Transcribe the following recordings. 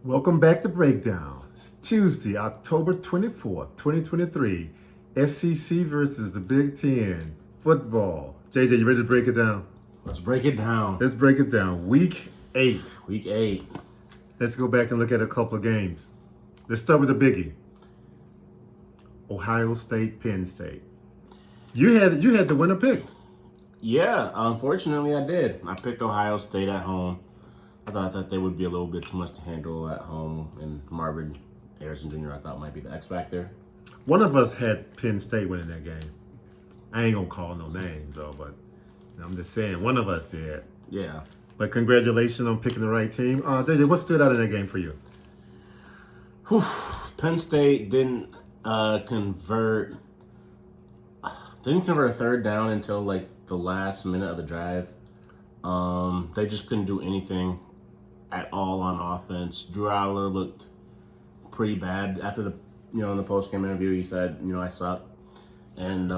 Welcome back to Breakdown. It's Tuesday, October 24th, 2023. SEC versus the Big Ten. Football. JJ, you ready to break it down? Let's break it down. Let's break it down. Week 8. Week 8. Let's go back and look at a couple of games. Let's start with the biggie. Ohio State, Penn State. You had the winner picked. Yeah, unfortunately I did. I picked Ohio State at home. I thought that they would be a little bit too much to handle at home, and Marvin Harrison Jr. I thought might be the X factor. One of us had Penn State winning that game. I ain't gonna call no names though, but I'm just saying one of us did. Yeah. But congratulations on picking the right team. JJ, what stood out in that game for you? Whew. Penn State didn't convert a third down until like the last minute of the drive. They just couldn't do anything at all on offense. Drew Aller looked pretty bad after the in the post game interview. He said, I suck. And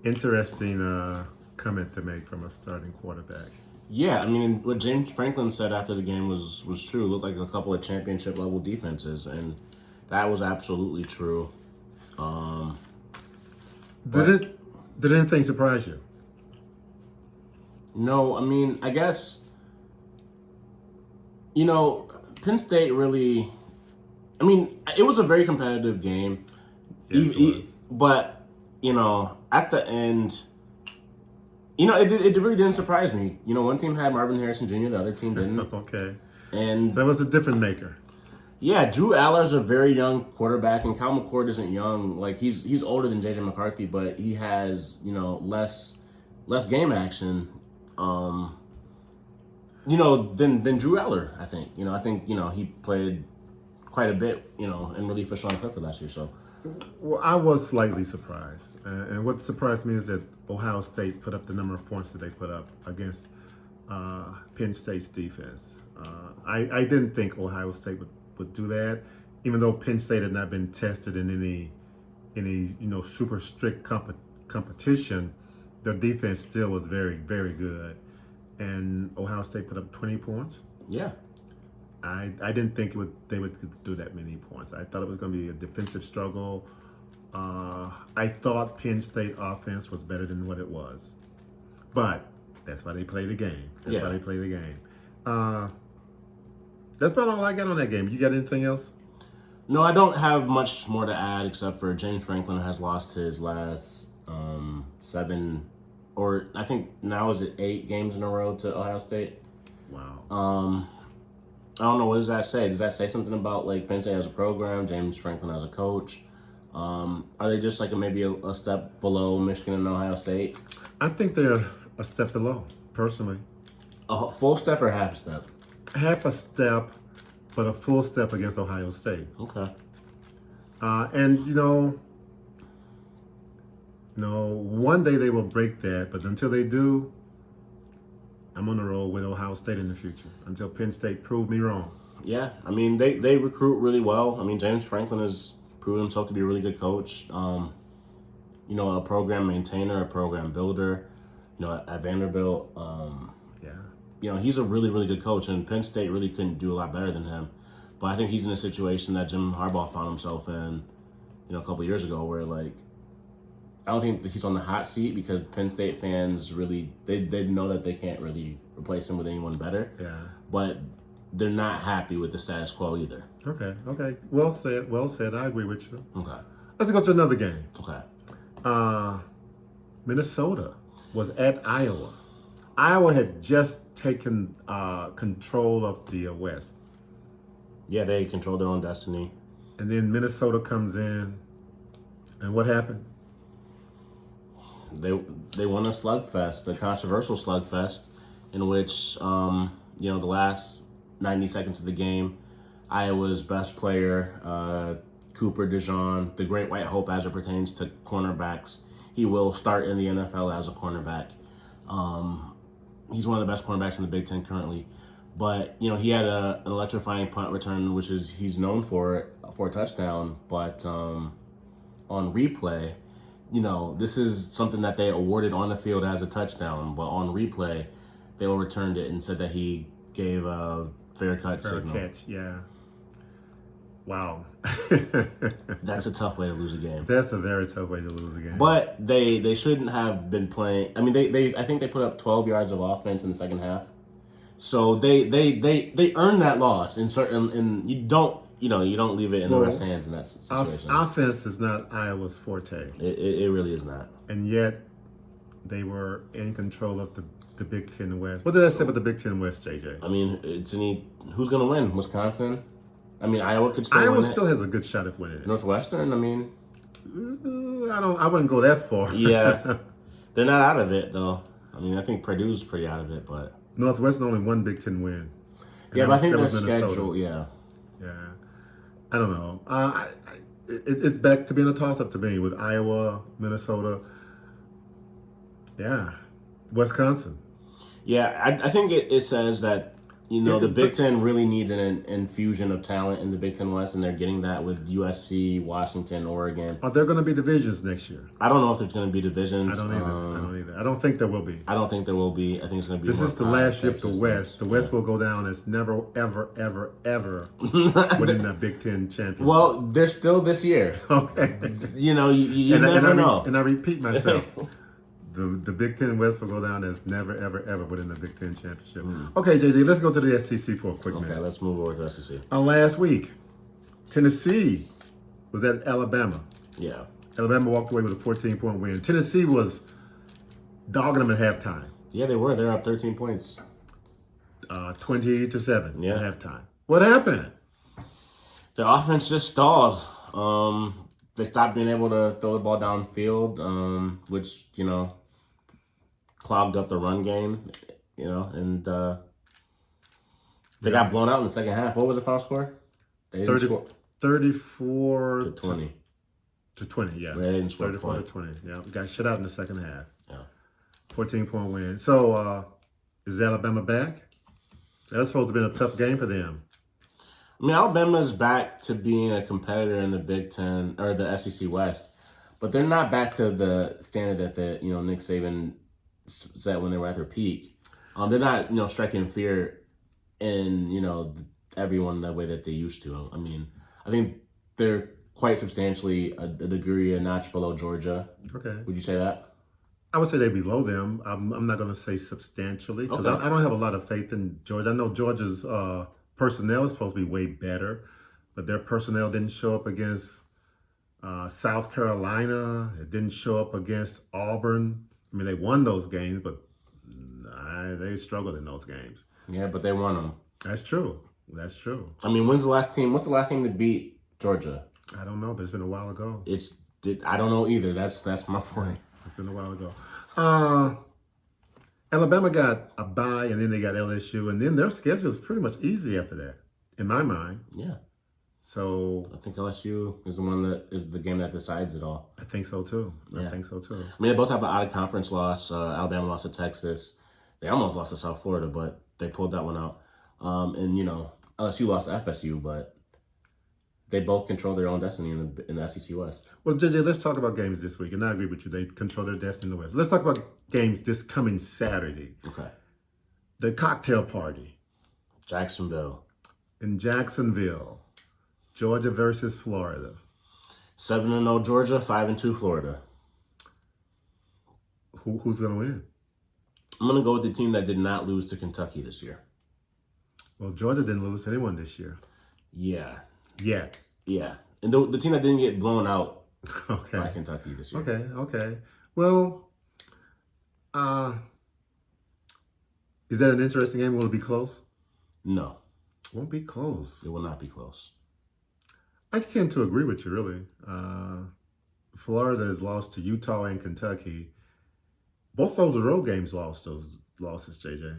Interesting comment to make from a starting quarterback. yeah, I mean what James Franklin said after the game was true. It looked like a couple of championship level defenses, and that was absolutely true. Did anything surprise you? No, I mean, I guess, Penn State really, I mean, it was a very competitive game. Yes, it was. But, at the end, it really didn't surprise me. One team had Marvin Harrison Jr., the other team didn't. Okay. And So that was a different maker. yeah, Drew Aller's a very young quarterback, and Kyle McCord isn't young. Like, he's older than J.J. McCarthy, but he has, less game action. Than Drew Eller, I think. I think, he played quite a bit, in relief for Sean Clifford last year. So, Well, I was slightly surprised. And what surprised me is that Ohio State put up the number of points that they put up against Penn State's defense. I didn't think Ohio State would do that, even though Penn State had not been tested in any super strict competition. Their defense still was very, very good. And Ohio State put up 20 points. yeah. I didn't think they would do that many points. I thought it was going to be a defensive struggle. I thought Penn State offense was better than what it was. But that's why they play the game. That's why they play the game. That's about all I got on that game. You got anything else? No, I don't have much more to add except for James Franklin has lost his last 7, or I think now is it 8 games in a row to Ohio State. Wow. I don't know, what does that say? Does that say something about like Penn State as a program, James Franklin as a coach? Are they just like maybe a step below Michigan and Ohio State? I think they're a step below, personally. A full step or half a step? Half a step, but a full step against Ohio State. Okay. And one day they will break that, but until they do, I'm on the road with Ohio State in the future until Penn State prove me wrong. Yeah, I mean they recruit really well. I mean James Franklin has proven himself to be a really good coach. A program maintainer, a program builder. At Vanderbilt, he's a really, really good coach, and Penn State really couldn't do a lot better than him. But I think he's in a situation that Jim Harbaugh found himself in, a couple of years ago, where like I don't think that he's on the hot seat because Penn State fans really they know that they can't really replace him with anyone better. Yeah. But they're not happy with the status quo either. Okay. Well said. I agree with you. Okay. Let's go to another game. Okay. Minnesota was at Iowa. Iowa had just taken control of the West. Yeah, they control their own destiny. And then Minnesota comes in, and what happened? They won a slugfest, a controversial slugfest, in which the last 90 seconds of the game, Iowa's best player, Cooper DeJean, the great white hope as it pertains to cornerbacks. He will start in the NFL as a cornerback. He's one of the best cornerbacks in the Big Ten currently. But, he had an electrifying punt return, which is he's known for a touchdown. But on replay, this is something that they awarded on the field as a touchdown. But on replay, they overturned it and said that he gave fair cut Fair signal. catch, yeah. Wow. That's a tough way to lose a game. That's a very tough way to lose a game. But they shouldn't have been playing. I mean, they I think they put up 12 yards of offense in the second half. So they earned that loss in certain. And you don't leave it in the Well, refs' hands in that situation. Offense is not Iowa's forte, It really is not. and yet they were in control of the Big Ten West. What did I say about the Big Ten West, JJ? I mean, who's going to win? Wisconsin? I mean, Iowa could still Iowa win it. still has a good shot at winning it. Northwestern? I mean, I wouldn't go that far. yeah. They're not out of it, though. I mean, I think Purdue's pretty out of it, but... Northwestern only one Big Ten win. Yeah, but I think that their was Minnesota. schedule, yeah. Yeah, I don't know. It's back to being a toss-up to me with Iowa, Minnesota. Yeah, Wisconsin. Yeah, I think it says that, the Big Ten really needs an infusion of talent in the Big Ten West, and they're getting that with USC, Washington, Oregon. Are there going to be divisions next year? I don't know if there's going to be divisions. I don't either. I don't think there will be. I don't think there will be. I think it's going to be This more is the pride, last year of the Texas West. things. The West will go down as never, ever, ever, ever winning that Big Ten championship. Well, they're still this year. Okay. You never know. And I repeat myself. The Big Ten West will go down as never, ever, ever winning the Big Ten championship. Okay, JJ, let's go to the SEC for a quick Okay, minute. let's move over to SEC. Last week, Tennessee was at Alabama. Yeah. Alabama walked away with a 14-point win. Tennessee was dogging them at halftime, Yeah, they were. They're up 13 points. 20-7 Yeah. at halftime. What happened? The offense just stalled. They stopped being able to throw the ball downfield, which, clogged up the run game, and they got blown out in the second half. What was the final score? They didn't 30, score 34 to 20. to 20, yeah. They didn't score a 34 to point. 20. Yeah, got shut out in the second half. Yeah. 14-point win. So, is Alabama back? That was supposed to have been a tough game for them. I mean, Alabama's back to being a competitor in the Big Ten or the SEC West, but they're not back to the standard that Nick Saban set when they were at their peak. They're not striking fear in everyone the way that they used to. I mean, I think they're quite substantially a degree, a notch below Georgia. Okay. Would you say that? I would say they're below them. I'm not going to say substantially because Okay. I don't have a lot of faith in Georgia. I know Georgia's personnel is supposed to be way better, but their personnel didn't show up against South Carolina. It didn't show up against Auburn. I mean, they won those games, but they struggled in those games. Yeah, but they won them. That's true. That's true. I mean, what's the last team to beat Georgia? I don't know, but it's been a while ago. I don't know either. That's my point. It's been a while ago. Alabama got a bye, and then they got LSU, and then their schedule is pretty much easy after that, in my mind. Yeah. So I think LSU is the one that is the game that decides it all. I think so too. Yeah. I think so too. I mean, they both have an out-of-conference loss. Alabama lost to Texas. They almost lost to South Florida, but they pulled that one out. And LSU lost to FSU, but they both control their own destiny in the SEC West. Well, JJ, let's talk about games this week, and I agree with you. They control their destiny in the West. Let's talk about games this coming Saturday. Okay. The cocktail party Jacksonville. in Jacksonville, Georgia versus Florida. 7-0 Georgia, 5-2 Florida. Who's going to win? I'm going to go with the team that did not lose to Kentucky this year. Well, Georgia didn't lose to anyone this year. Yeah. Yet. Yeah. And the team that didn't get blown out Okay. by Kentucky this year. Okay. Well, is that an interesting game? Will it be close? No, Won't be close. it will not be close. I tend to agree with you, really. Florida has lost to Utah and Kentucky. Both those are road games lost those losses, JJ.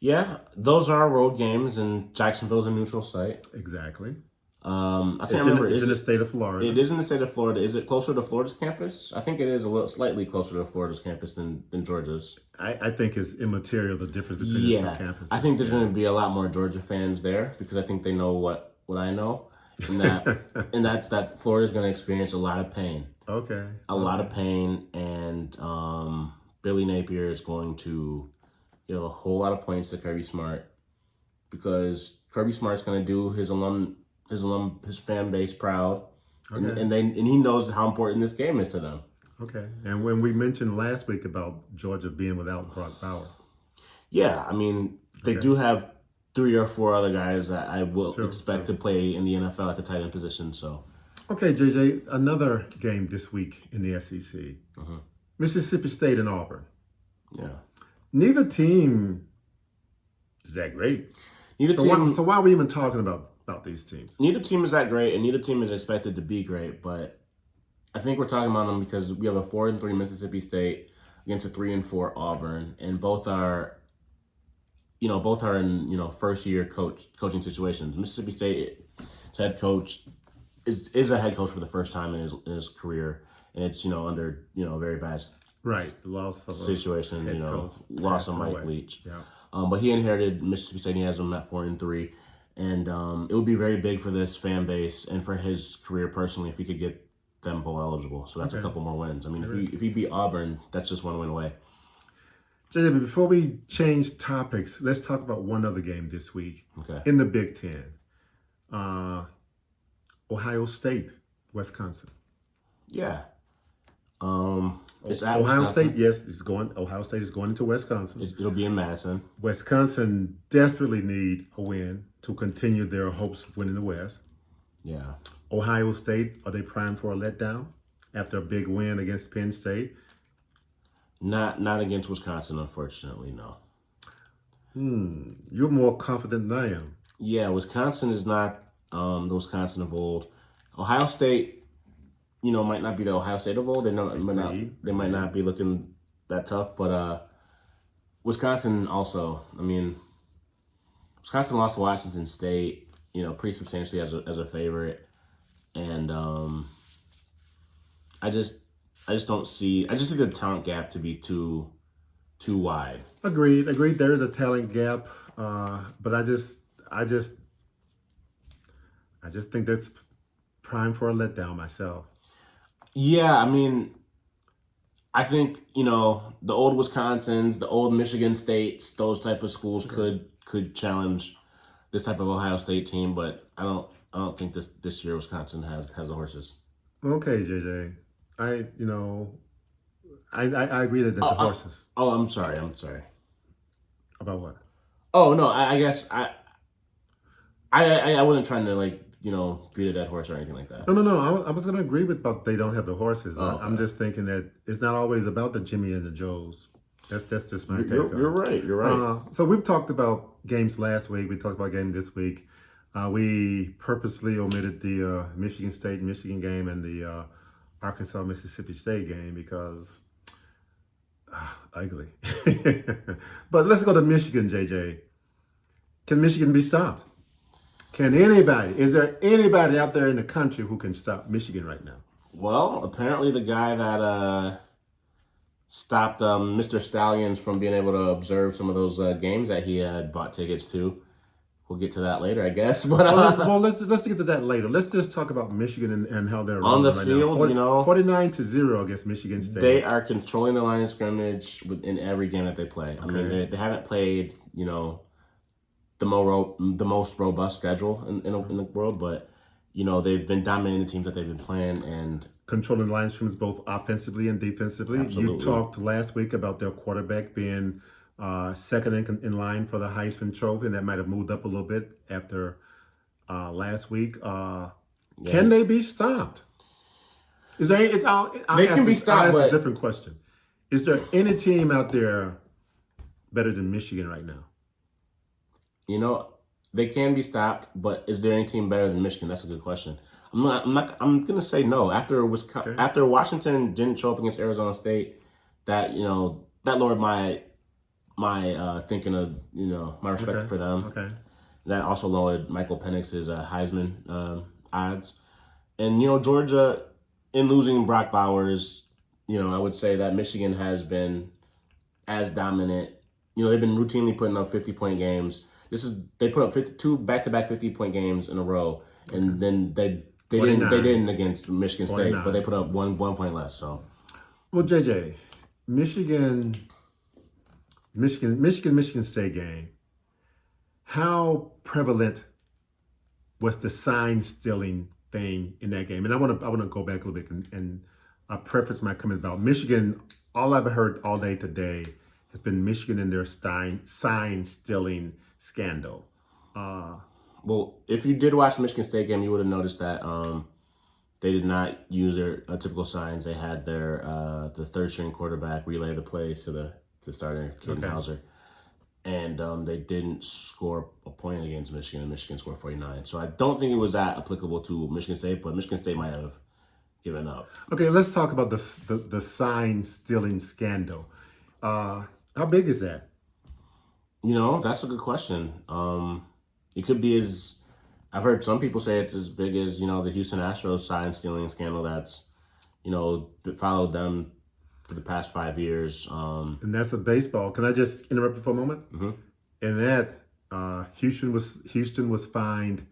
Yeah, those are road games, and Jacksonville's a neutral site. Exactly. I can't remember. It's Is in the it? state of Florida. It is in the state of Florida. Is it closer to Florida's campus? I think it is slightly closer to Florida's campus than Georgia's. I think it's immaterial, the difference between the Yeah, two campuses. I think there's going to be a lot more Georgia fans there because I think they know what I know, and that's that Florida's going to experience a lot of pain, Okay. a lot of pain, and Billy Napier is going to give a whole lot of points to Kirby Smart, because Kirby Smart's going to do his fan base proud, Okay. and he knows how important this game is to them. Okay. And when we mentioned last week about Georgia being without Brock Bauer. Yeah, I mean, they Okay. do have 3 or 4 other guys that I will True, expect to play in the NFL at the tight end position. So, Okay, JJ, another game this week in the SEC. Mississippi State and Auburn. yeah. Neither team is that great. Neither So why are we even talking about these teams? Neither team is that great, and neither team is expected to be great. But I think we're talking about them because we have a 4-3 Mississippi State against a 3-4 Auburn, and both are in first year coaching situations. Mississippi State's head coach is a head coach for the first time in his career, and it's under a very bad Right, the loss of a situation. head coach Loss of passing Mike away. Leach. Yeah. But he inherited Mississippi State. He has them at 4-3, and it would be very big for this fan base and for his career personally if he could get them bowl eligible. So that's a Okay. couple more wins. I mean, if he beat Auburn, that's just one win away. JJ, but before we change topics, let's talk about one other game this week Okay. in the Big Ten. Ohio State, Wisconsin. Yeah. It's at Ohio Wisconsin. State, yes, Ohio State is going into Wisconsin. It'll be in Madison. Wisconsin desperately need a win to continue their hopes of winning the West. Yeah. Ohio State, are they primed for a letdown after a big win against Penn State? Not against Wisconsin, unfortunately, no. You're more confident than I am. Yeah, Wisconsin is not the Wisconsin of old. Ohio State, might not be the Ohio State of old. They might not be looking that tough, but Wisconsin also. I mean, Wisconsin lost to Washington State, pretty substantially as a favorite, and I just don't see. I just see the talent gap to be too wide. Agreed. There is a talent gap, but I just think that's prime for a letdown myself. Yeah, I mean, I think the old Wisconsins, the old Michigan States, those type of schools could challenge this type of Ohio State team, but I don't think this year Wisconsin has the horses. Okay, JJ. I agree that the horses. Oh, I'm sorry. About what? Oh no, I guess I wasn't trying to beat a dead horse or anything like that. No. I was going to agree with about they don't have the horses. Okay. I'm just thinking that it's not always about the Jimmy and the Joes. That's just my take. You're right. You're right. So we've talked about games last week. We talked about game this week. We purposely omitted the Michigan State Michigan game and the Arkansas Mississippi State game because ugly. But let's go to Michigan, JJ. Can Michigan be stopped? Is there anybody out there in the country who can stop Michigan right now? Well, apparently the guy that stopped Mr. Stallions from being able to observe some of those games that he had bought tickets to. We'll get to that later, I guess. But well, let's get to that later. Let's just talk about Michigan and how they're on the right field. now. 49-0 against Michigan State. They are controlling the line of scrimmage in every game that they play. I mean, they haven't played the most robust schedule in the world, but they've been dominating the teams that they've been playing and controlling line of scrimmage both offensively and defensively. Absolutely. You talked last week about their quarterback being second in line for the Heisman Trophy, and that might have moved up a little bit after last week. Can they be stopped? Is there? They can be stopped, I'll but ask a different question. Is there any team out there better than Michigan right now? They can be stopped, but is there any team better than Michigan? That's a good question. I'm gonna say no. After Washington didn't show up against Arizona State, that lowered my thinking of my respect for them. Okay. That also lowered Michael Penix's Heisman odds, and Georgia in losing Brock Bowers. I would say that Michigan has been as dominant. They've been routinely putting up 50-point games. They put up 2 back-to-back 50-point games in a row, and then they didn't against Michigan State, 49. but they put up one point less. So, well, JJ, Michigan State game. how prevalent was the sign stealing thing in that game? And I want to go back a little bit and preface my comment about Michigan. All I've heard all day today has been Michigan and their sign stealing scandal. Well, if you did watch the Michigan State game, you would have noticed that they did not use their typical signs. They had their the third string quarterback relay the plays to the starter, Caden Hauser. And they didn't score a point against Michigan, and Michigan scored 49. So I don't think it was that applicable to Michigan State, but Michigan State might have given up. Okay, let's talk about the sign stealing scandal. How big is that? That's a good question. It could be I've heard some people say it's as big as, the Houston Astros sign stealing scandal that's, followed them for the past 5 years. And that's a baseball. Can I just interrupt you for a moment? Mm-hmm. In that, Houston was fined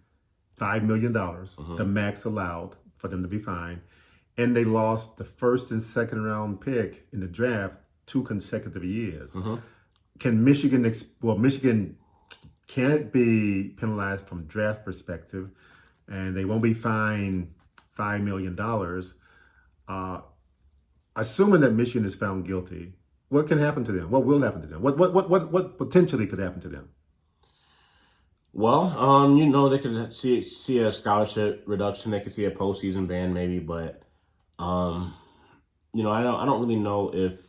$5 million, the max allowed for them to be fined, and they lost the first and second round pick in the draft 2 consecutive years. Can Michigan? Michigan can't be penalized from draft perspective, and they won't be fined $5 million. Assuming that Michigan is found guilty, what can happen to them? What will happen to them? What potentially could happen to them? Well, they could see a scholarship reduction. They could see a postseason ban maybe, but I don't really know if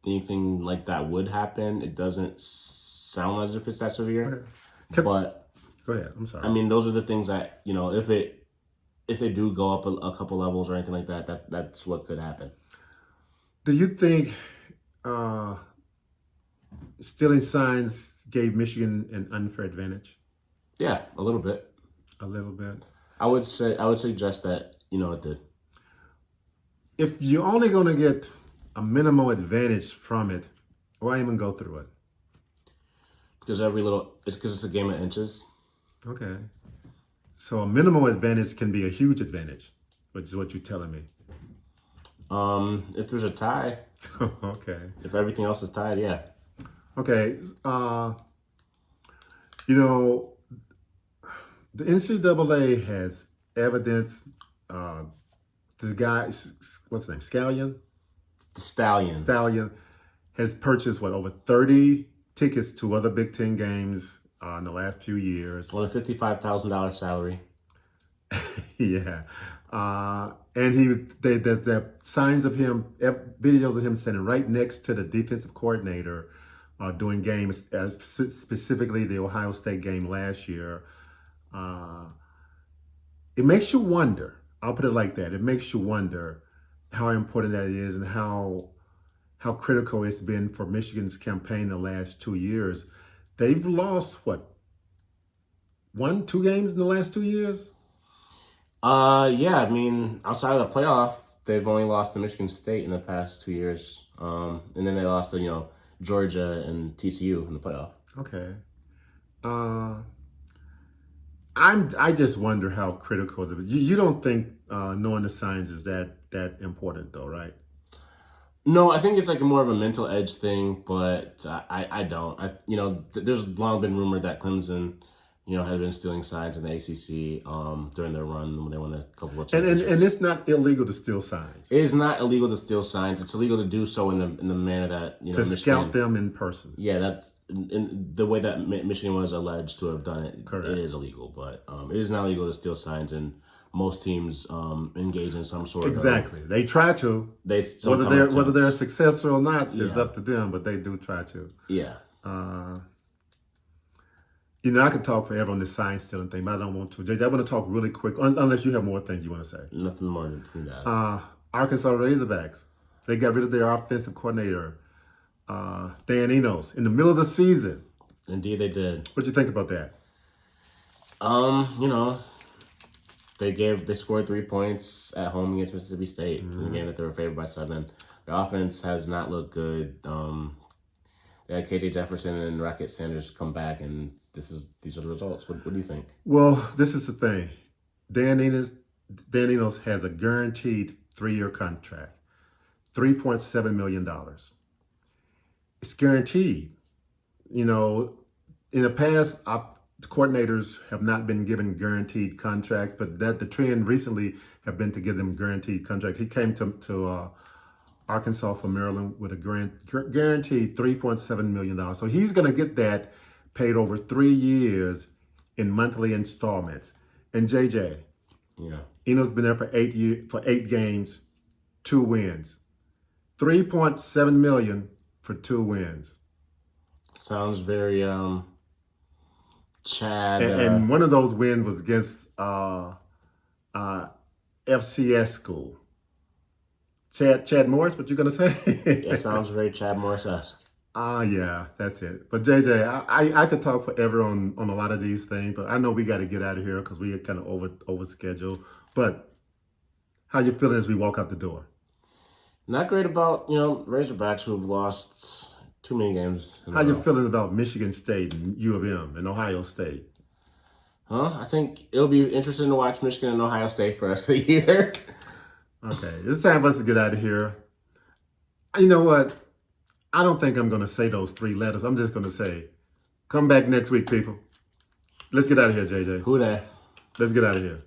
anything like that would happen. It doesn't sound as if it's that severe. But go ahead. I'm sorry. I mean, those are the things that if they do go up a couple levels or anything like that, that's what could happen. Do you think stealing signs gave Michigan an unfair advantage? Yeah, a little bit. A little bit. I would suggest that it did. If you're only going to get a minimal advantage from it, why even go through it? Because it's a game of inches. Okay. So a minimal advantage can be a huge advantage, which is what you're telling me. If there's a tie. Okay. If everything else is tied, yeah. Okay. The NCAA has evidence. The guy, what's his name? Scallion? The Stallions. Stallion has purchased, over 30 tickets to other Big Ten games in the last few years. On a $55,000 salary. Yeah. And the signs of him, videos of him standing right next to the defensive coordinator doing games, as specifically the Ohio State game last year. It makes you wonder. I'll put it like that. It makes you wonder how important that is and how critical it's been for Michigan's campaign the last 2 years. They've lost, 1-2 games in the last 2 years? Yeah, I mean, outside of the playoff, they've only lost to Michigan State in the past 2 years. And then they lost to, Georgia and TCU in the playoff. Okay. I just wonder how critical you don't think knowing the signs is that important though, right? No, I think it's like more of a mental edge thing, but I don't. There's long been rumored that Clemson, had been stealing signs in the ACC during their run when they won a couple of championships. And it's not illegal to steal signs. It is not illegal to steal signs. It's illegal to do so in the manner that to Michigan, scout them in person. Yeah, that's in the way that Michigan was alleged to have done it. Correct. It is illegal, but it is not illegal to steal signs, and most teams engage in some sort of. Exactly, they try to. Whether they're successful or not is up to them, but they do try to. Yeah. I could talk forever on this sign stealing thing, but I don't want to. JJ, I want to talk really quick, unless you have more things you want to say. Nothing more than that. Arkansas Razorbacks, they got rid of their offensive coordinator, Dan Enos, in the middle of the season. Indeed, they did. What do you think about that? They scored 3 points at home against Mississippi State in the game that they were favored by 7. The offense has not looked good. They had KJ Jefferson and Rocket Sanders come back, and these are the results. What do you think? Well, this is the thing. Dan Enos has a guaranteed 3-year contract, $3.7 million. It's guaranteed. In the past, coordinators have not been given guaranteed contracts, but that the trend recently have been to give them guaranteed contracts. He came to Arkansas from Maryland with a guaranteed $3.7 million. So he's going to get that paid over 3 years in monthly installments. And JJ, Yeah. Eno's been there for 8 games, 2 wins. $3.7 million for 2 wins. Sounds very Chad. And one of those wins was against FCS school. Chad Morris, what you gonna say? It sounds very Chad Morris-esque. Yeah, that's it. But JJ, I could talk forever on a lot of these things, but I know we got to get out of here because we get kind of over schedule. But how you feeling as we walk out the door? Not great about, Razorbacks who have lost too many games. How you feeling about Michigan State and U of M and Ohio State? I think it'll be interesting to watch Michigan and Ohio State for the rest of the year. Okay, it's time for us to get out of here. You know what? I don't think I'm going to say those 3 letters. I'm just going to say, come back next week, people. Let's get out of here, JJ. Who that? Let's get out of here.